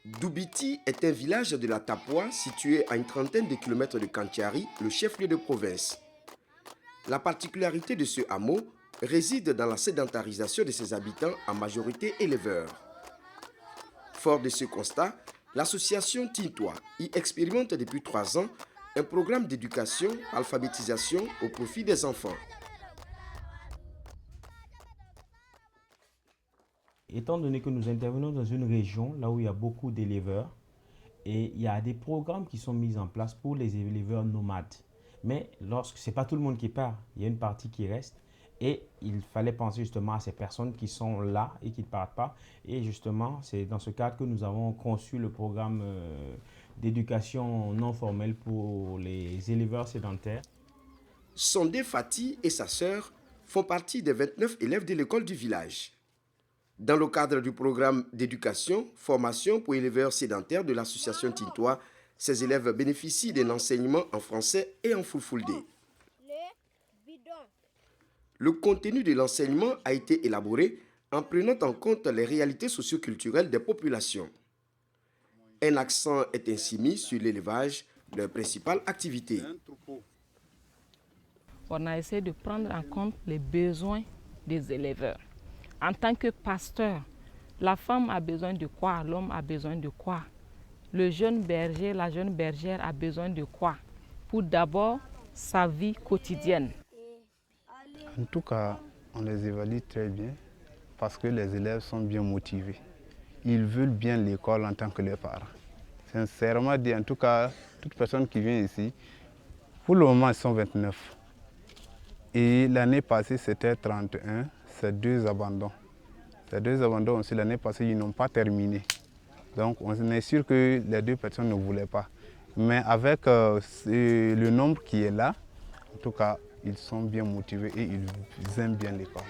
Doubiti est un village de la Tapua situé à une trentaine de kilomètres de Kantiari, le chef-lieu de province. La particularité de ce hameau réside dans la sédentarisation de ses habitants, en majorité éleveurs. Fort de ce constat, l'association Tintois y expérimente depuis 3 ans un programme d'éducation, alphabétisation au profit des enfants. Étant donné que nous intervenons dans une région là où il y a beaucoup d'éleveurs et il y a des programmes qui sont mis en place pour les éleveurs nomades. Mais lorsque c'est pas tout le monde qui part, il y a une partie qui reste et il fallait penser justement à ces personnes qui sont là et qui ne partent pas. Et justement, c'est dans ce cadre que nous avons conçu le programme d'éducation non formelle pour les éleveurs sédentaires. Sondé Fati et sa sœur font partie des 29 élèves de l'école du village. Dans le cadre du programme d'éducation, formation pour éleveurs sédentaires de l'association Tintois, ces élèves bénéficient d'un enseignement en français et en fulfulde. Le contenu de l'enseignement a été élaboré en prenant en compte les réalités socioculturelles des populations. Un accent est ainsi mis sur l'élevage, leur principale activité. On a essayé de prendre en compte les besoins des éleveurs. En tant que pasteur, la femme a besoin de quoi? L'homme a besoin de quoi? Le jeune berger, la jeune bergère a besoin de quoi? Pour d'abord sa vie quotidienne. En tout cas, on les évalue très bien parce que les élèves sont bien motivés. Ils veulent bien l'école en tant que leurs parents. Sincèrement dit, en tout cas, toute personne qui vient ici, pour le moment, ils sont 29. Et l'année passée, c'était 31. C'est 2 abandons. Ces 2 abandons aussi, l'année passée, ils n'ont pas terminé. Donc, on est sûr que les 2 personnes ne voulaient pas. Mais avec le nombre qui est là, en tout cas, ils sont bien motivés et ils aiment bien l'école.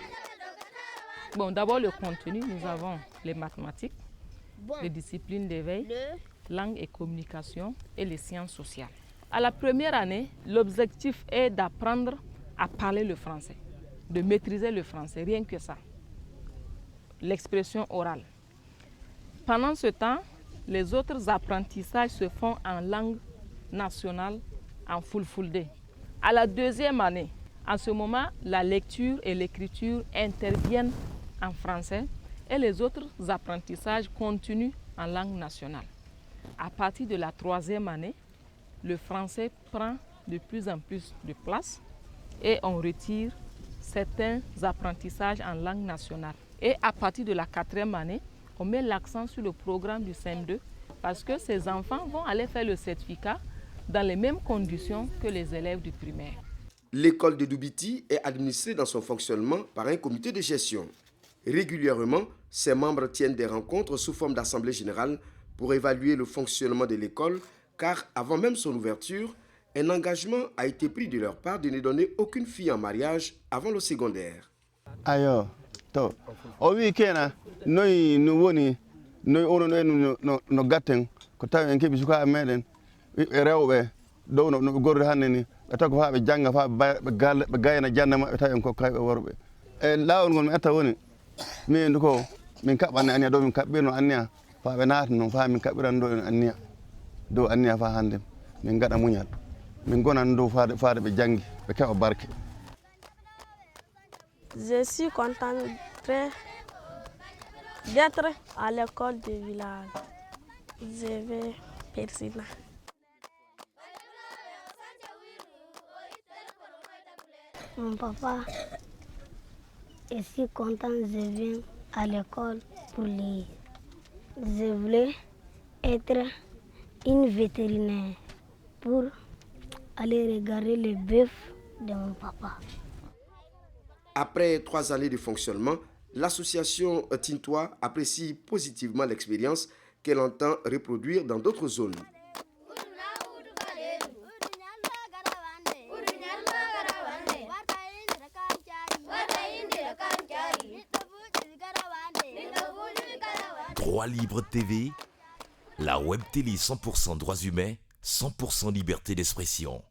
Bon, d'abord le contenu, nous avons les mathématiques, les disciplines d'éveil, langue et communication et les sciences sociales. À la première année, l'objectif est d'apprendre à parler le français, de maîtriser le français, rien que ça. L'expression orale. Pendant ce temps, les autres apprentissages se font en langue nationale, en fulfulde. À la deuxième année, en ce moment, la lecture et l'écriture interviennent en français et les autres apprentissages continuent en langue nationale. À partir de la 3e année, le français prend de plus en plus de place et on retire certains apprentissages en langue nationale. Et à partir de la 4e année, on met l'accent sur le programme du CM2 parce que ces enfants vont aller faire le certificat dans les mêmes conditions que les élèves du primaire. L'école de Doubiti est administrée dans son fonctionnement par un comité de gestion. Régulièrement, ses membres tiennent des rencontres sous forme d'assemblée générale pour évaluer le fonctionnement de l'école, car avant même son ouverture, un engagement a été pris de leur part de ne donner aucune fille en mariage avant le secondaire. Ayo, to, o weekend, noi woni, noi ono no gatten, ko tawi en kebi suka meden, rewbe dow no gordo hanneni, be tago fa be janga fa be gayna janna mabbe tawi en ko kaybe worbe. E lawol ngol mi etta woni, min ko min kabane ania do min kabbirno ania fa be naata non fa min kabbiran do ania. Do ania fa hande min gada munyal. Min gonan do faade be jangi be keba barke. Je suis content d'être à l'école du village. Je vais Persina. Mon papa est si content que je viens à l'école pour lire. Je voulais être une vétérinaire pour aller regarder les bœufs de mon papa. Après 3 années de fonctionnement, l'association Tintois apprécie positivement l'expérience qu'elle entend reproduire dans d'autres zones. Droit Libre TV, la web télé 100% droits humains, 100% liberté d'expression.